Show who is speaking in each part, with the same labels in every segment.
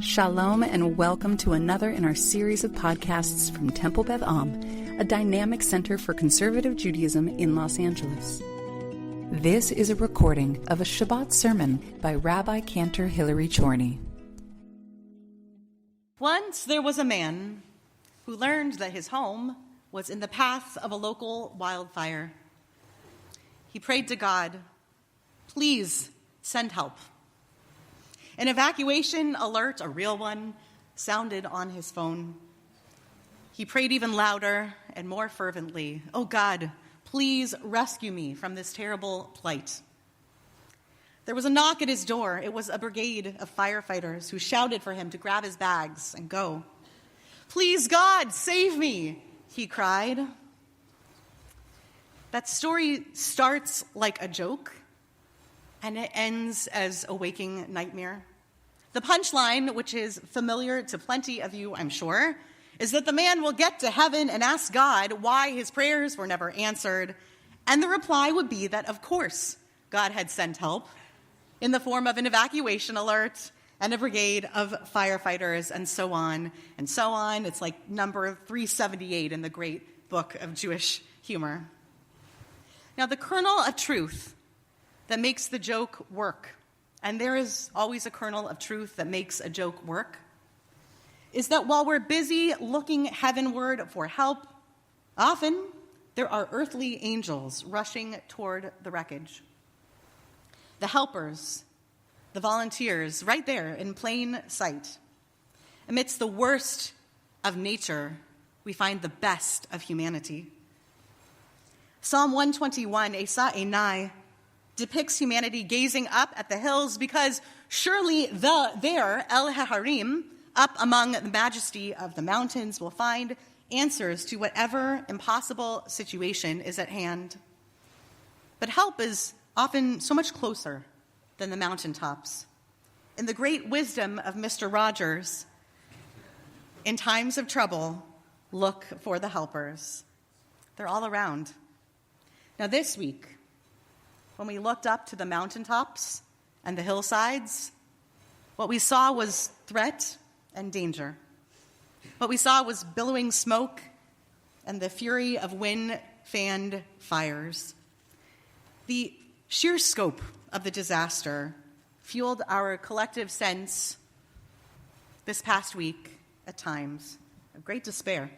Speaker 1: Shalom and welcome to another in our series of podcasts from Temple Beth Am, a dynamic center for conservative Judaism in Los Angeles. This is a recording of a Shabbat sermon by Rabbi-Cantor Chorny.
Speaker 2: Once there was a man who learned that his home was in the path of a local wildfire. He prayed to God, "Please send help." An evacuation alert, a real one, sounded on his phone. He prayed even louder and more fervently, "Oh God, please rescue me from this terrible plight." There was a knock at his door. It was a brigade of firefighters who shouted for him to grab his bags and go. "Please, God, save me," he cried. That story starts like a joke, and it ends as a waking nightmare. The punchline, which is familiar to plenty of you, I'm sure, is that the man will get to heaven and ask God why his prayers were never answered, and the reply would be that, of course, God had sent help in the form of an evacuation alert and a brigade of firefighters, and so on and so on. It's like number 378 in the great book of Jewish humor. Now, the kernel of truth that makes the joke work, and there is always a kernel of truth that makes a joke work, is that while we're busy looking heavenward for help, often there are earthly angels rushing toward the wreckage. The helpers, the volunteers, right there in plain sight. Amidst the worst of nature, we find the best of humanity. Psalm 121, Esa Enai, depicts humanity gazing up at the hills because surely there, El Haharim, up among the majesty of the mountains, will find answers to whatever impossible situation is at hand. But help is often so much closer than the mountaintops. In the great wisdom of Mr. Rogers, in times of trouble, look for the helpers. They're all around. Now this week, when we looked up to the mountaintops and the hillsides, what we saw was threat and danger. What we saw was billowing smoke and the fury of wind-fanned fires. The sheer scope of the disaster fueled our collective sense this past week, at times, of great despair.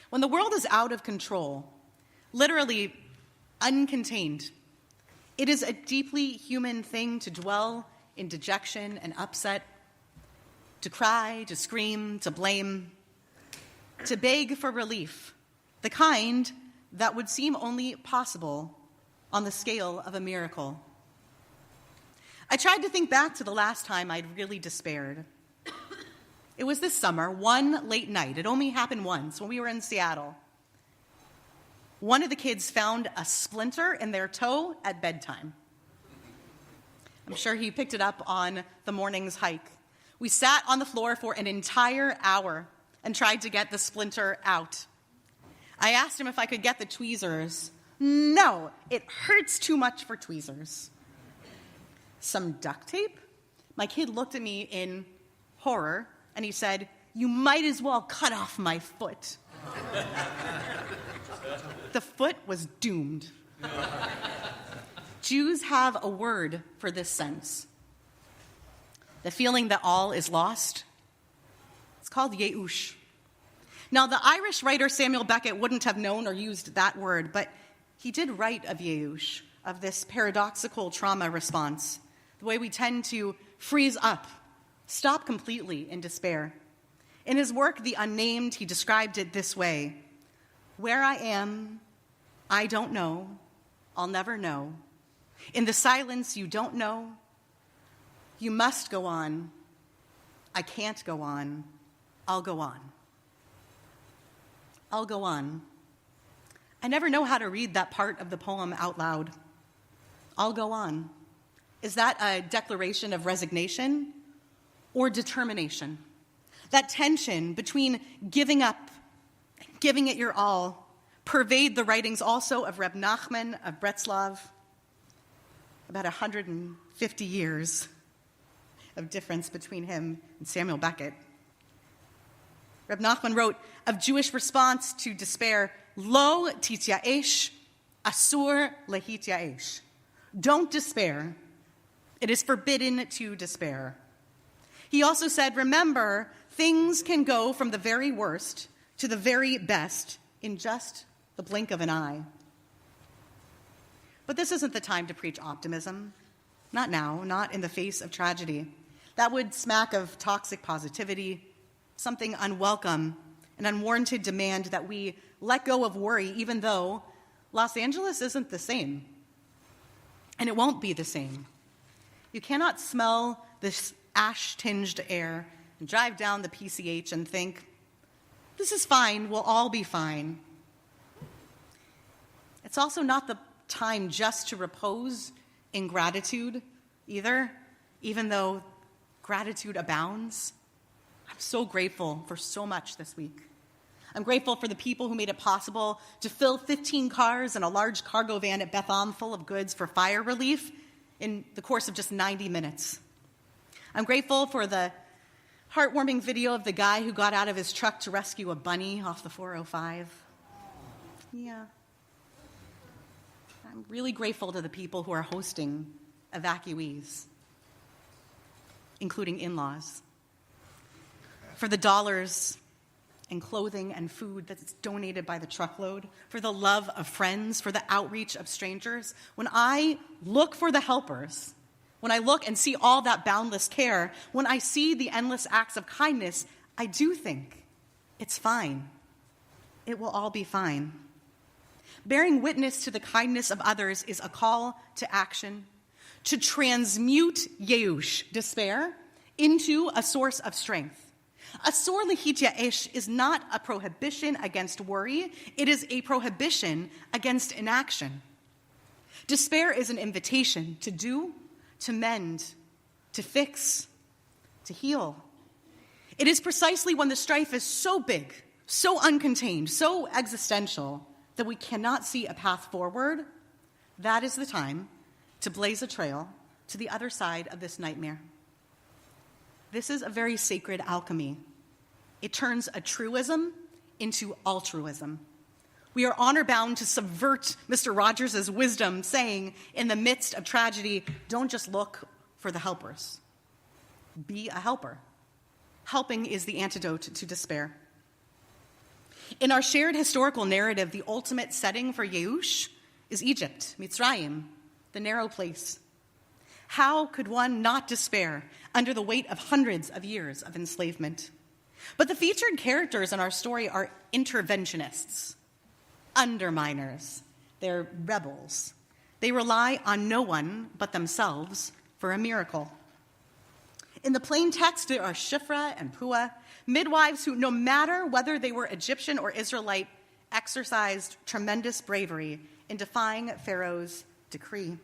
Speaker 2: When the world is out of control, literally uncontained, it is a deeply human thing to dwell in dejection and upset, to cry, to scream, to blame, to beg for relief, the kind that would seem only possible on the scale of a miracle. I tried to think back to the last time I'd really despaired. It was this summer, one late night. It only happened once when we were in Seattle. One of the kids found a splinter in their toe at bedtime. I'm sure he picked it up on the morning's hike. We sat on the floor for an entire hour and tried to get the splinter out. I asked him if I could get the tweezers. No, it hurts too much for tweezers. Some duct tape? My kid looked at me in horror and he said, "You might as well cut off my foot." The foot was doomed. Jews have a word for this sense. The feeling that all is lost. It's called yeush. Now, the Irish writer Samuel Beckett wouldn't have known or used that word, but he did write of yeush, of this paradoxical trauma response, the way we tend to freeze up, stop completely in despair. In his work, The Unnamed, he described it this way: "Where I am, I don't know, I'll never know. In the silence you don't know, you must go on. I can't go on, I'll go on. I'll go on." I never know how to read that part of the poem out loud. I'll go on. Is that a declaration of resignation or determination? That tension between giving up and giving it your all pervade the writings also of Reb Nachman of Breslov, about 150 years of difference between him and Samuel Beckett. Reb Nachman wrote of Jewish response to despair, Lo tityaesh, asur lehityaesh. Don't despair. It is forbidden to despair. He also said, remember, things can go from the very worst to the very best in just the blink of an eye. But this isn't the time to preach optimism. Not now, not in the face of tragedy. That would smack of toxic positivity, something unwelcome, an unwarranted demand that we let go of worry, even though Los Angeles isn't the same. And it won't be the same. You cannot smell this ash-tinged air and drive down the PCH and think, this is fine, we'll all be fine. It's also not the time just to repose in gratitude either, even though gratitude abounds. I'm so grateful for so much this week. I'm grateful for the people who made it possible to fill 15 cars and a large cargo van at Beth Am full of goods for fire relief in the course of just 90 minutes. I'm grateful for the heartwarming video of the guy who got out of his truck to rescue a bunny off the 405. Yeah. I'm really grateful to the people who are hosting evacuees, including in-laws, for the dollars and clothing and food that's donated by the truckload, for the love of friends, for the outreach of strangers. When I look for the helpers, when I look and see all that boundless care, when I see the endless acts of kindness, I do think it's fine. It will all be fine. Bearing witness to the kindness of others is a call to action, to transmute Yeush, despair, into a source of strength. Asur lehityaesh is not a prohibition against worry, it is a prohibition against inaction. Despair is an invitation to do, to mend, to fix, to heal. It is precisely when the strife is so big, so uncontained, so existential, that we cannot see a path forward, that is the time to blaze a trail to the other side of this nightmare. This is a very sacred alchemy. It turns a truism into altruism. We are honor-bound to subvert Mr. Rogers' wisdom, saying, in the midst of tragedy, don't just look for the helpers. Be a helper. Helping is the antidote to despair. In our shared historical narrative, the ultimate setting for Yeush is Egypt, Mitzrayim, the narrow place. How could one not despair under the weight of hundreds of years of enslavement? But the featured characters in our story are interventionists, underminers. They're rebels. They rely on no one but themselves for a miracle. In the plain text, there are Shifra and Puah, midwives who, no matter whether they were Egyptian or Israelite, exercised tremendous bravery in defying Pharaoh's decree.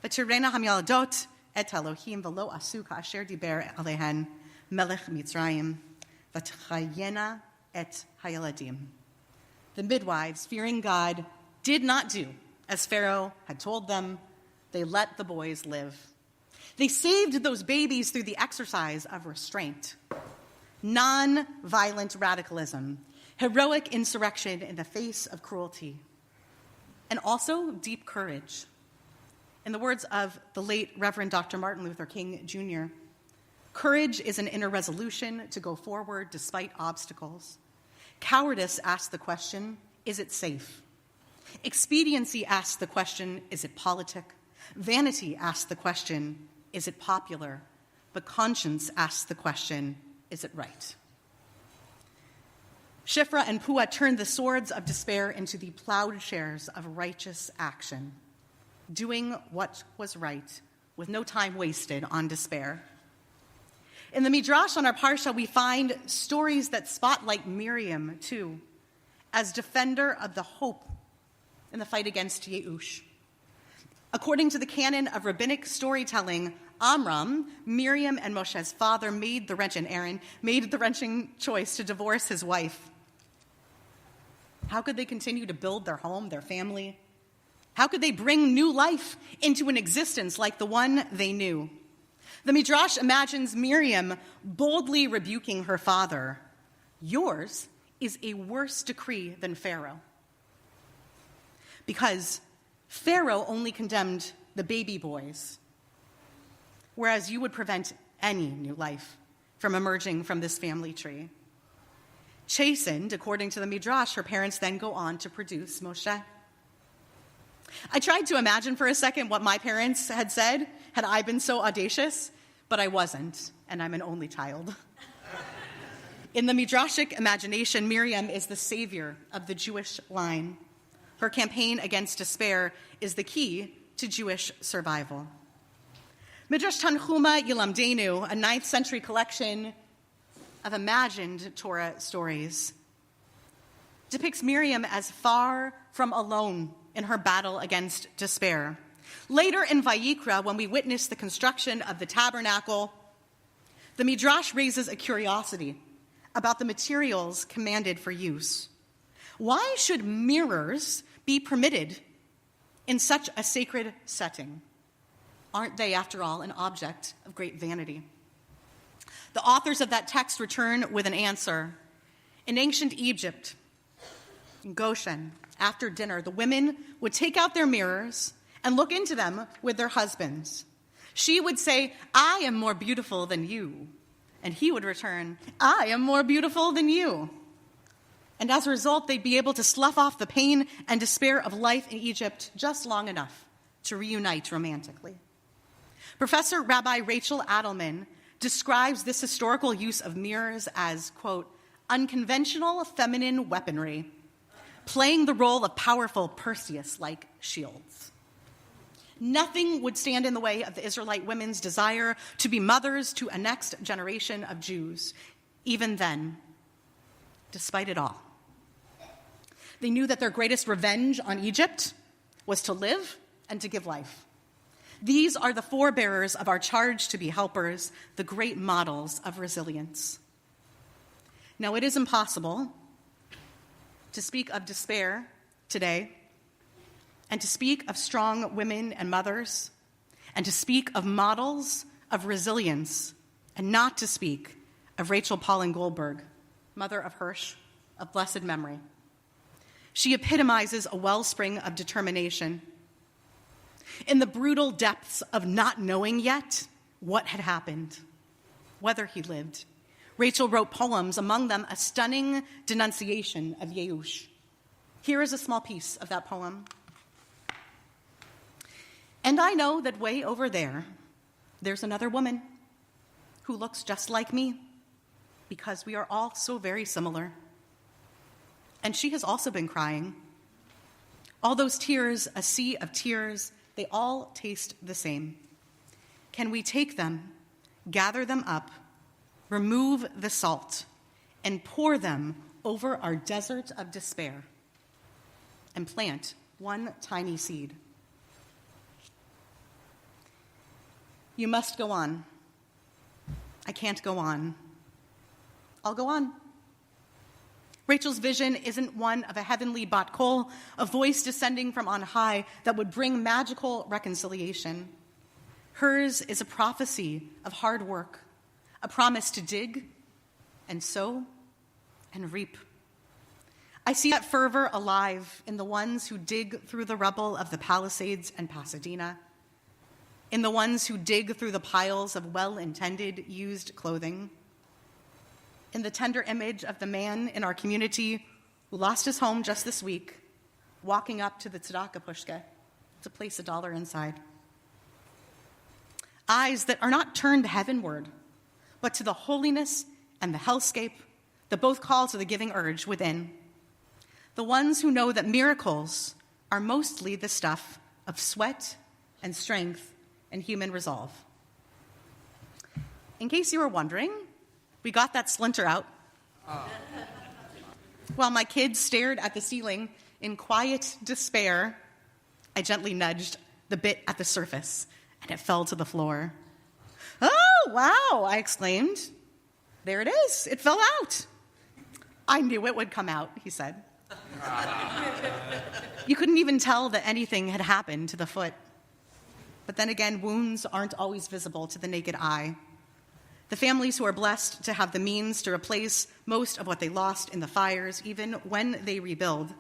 Speaker 2: V'tirena hamyaladot et Elohim v'lo asu ka'asher diber alehen melech Mitzrayim v'tchayena et hayaladim. The midwives, fearing God, did not do as Pharaoh had told them. They let the boys live. They saved those babies through the exercise of restraint, non-violent radicalism, heroic insurrection in the face of cruelty, and also deep courage. In the words of the late Reverend Dr. Martin Luther King, Jr., courage is an inner resolution to go forward despite obstacles. Cowardice asks the question, is it safe? Expediency asks the question, is it politic? Vanity asks the question, is it popular? But conscience asks the question, is it right? Shifra and Puah turned the swords of despair into the plowshares of righteous action, doing what was right with no time wasted on despair. In the Midrash on our Parsha, we find stories that spotlight Miriam, too, as defender of the hope in the fight against Yeush. According to the canon of rabbinic storytelling, Amram, Miriam and Moshe's father, Aaron, made the wrenching choice to divorce his wife. How could they continue to build their home, their family? How could they bring new life into an existence like the one they knew? The Midrash imagines Miriam boldly rebuking her father. Yours is a worse decree than Pharaoh. Because Pharaoh only condemned the baby boys, whereas you would prevent any new life from emerging from this family tree. Chastened, according to the Midrash, her parents then go on to produce Moshe. I tried to imagine for a second what my parents had said had I been so audacious, but I wasn't, and I'm an only child. In the Midrashic imagination, Miriam is the savior of the Jewish line. Her campaign against despair is the key to Jewish survival. Midrash Tanchuma Yilamdenu, a 9th century collection of imagined Torah stories, depicts Miriam as far from alone in her battle against despair. Later in Vayikra, when we witness the construction of the tabernacle, the Midrash raises a curiosity about the materials commanded for use. Why should mirrors be permitted in such a sacred setting? Aren't they, after all, an object of great vanity? The authors of that text return with an answer. In ancient Egypt, in Goshen, after dinner, the women would take out their mirrors and look into them with their husbands. She would say, "I am more beautiful than you." And he would return, "I am more beautiful than you." And as a result, they'd be able to slough off the pain and despair of life in Egypt just long enough to reunite romantically. Professor Rabbi Rachel Adelman describes this historical use of mirrors as, quote, unconventional feminine weaponry, playing the role of powerful Perseus-like shields. Nothing would stand in the way of the Israelite women's desire to be mothers to a next generation of Jews, even then, despite it all. They knew that their greatest revenge on Egypt was to live and to give life. These are the forebearers of our charge to be helpers, the great models of resilience. Now, it is impossible to speak of despair today, and to speak of strong women and mothers, and to speak of models of resilience, and not to speak of Rachel Pauline Goldberg, mother of Hirsch, of blessed memory. She epitomizes a wellspring of determination. In the brutal depths of not knowing yet what had happened, whether he lived, Rachel wrote poems, among them a stunning denunciation of Yeush. Here is a small piece of that poem. And I know that way over there, there's another woman who looks just like me, because we are all so very similar. And she has also been crying. All those tears, a sea of tears, they all taste the same. Can we take them, gather them up, remove the salt, and pour them over our desert of despair, and plant one tiny seed? You must go on. I can't go on. I'll go on. Rachel's vision isn't one of a heavenly bat kol, a voice descending from on high that would bring magical reconciliation. Hers is a prophecy of hard work, a promise to dig and sow and reap. I see that fervor alive in the ones who dig through the rubble of the Palisades and Pasadena, in the ones who dig through the piles of well-intended used clothing, in the tender image of the man in our community who lost his home just this week, walking up to the tzedakah pushka to place $1 inside. Eyes that are not turned heavenward, but to the holiness and the hellscape that both call to the giving urge within. The ones who know that miracles are mostly the stuff of sweat and strength and human resolve. In case you were wondering, we got that splinter out. While my kids stared at the ceiling in quiet despair, I gently nudged the bit at the surface, and it fell to the floor. "Oh, wow," I exclaimed. "There it is. It fell out." "I knew it would come out," he said. You couldn't even tell that anything had happened to the foot. but then again, wounds aren't always visible to the naked eye. The families who are blessed to have the means to replace most of what they lost in the fires, even when they rebuild,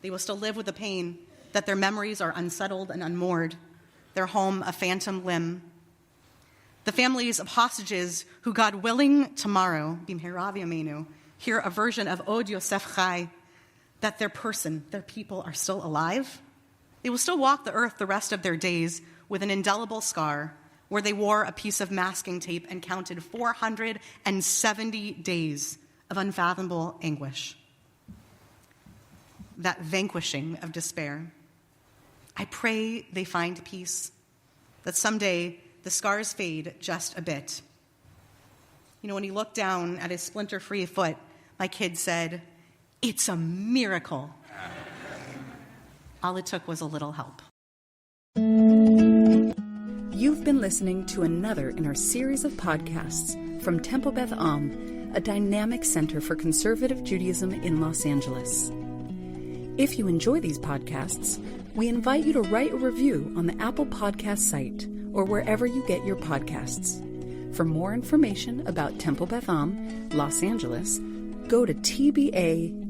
Speaker 2: they will still live with the pain that their memories are unsettled and unmoored, their home a phantom limb. The families of hostages who, God willing, tomorrow, b'mehera v'yameinu, hear a version of Od Yosef Chai, that their person, their people are still alive, they will still walk the earth the rest of their days with an indelible scar where they wore a piece of masking tape and counted 470 days of unfathomable anguish. That vanquishing of despair. I pray they find peace, that someday the scars fade just a bit. You know, when he looked down at his splinter-free foot, my kid said, "It's a miracle." All it took was a little help.
Speaker 1: You've been listening to another in our series of podcasts from Temple Beth Am, a dynamic center for conservative Judaism in Los Angeles. If you enjoy these podcasts, we invite you to write a review on the Apple Podcast site or wherever you get your podcasts. For more information about Temple Beth Am, Los Angeles, go to tbala.org.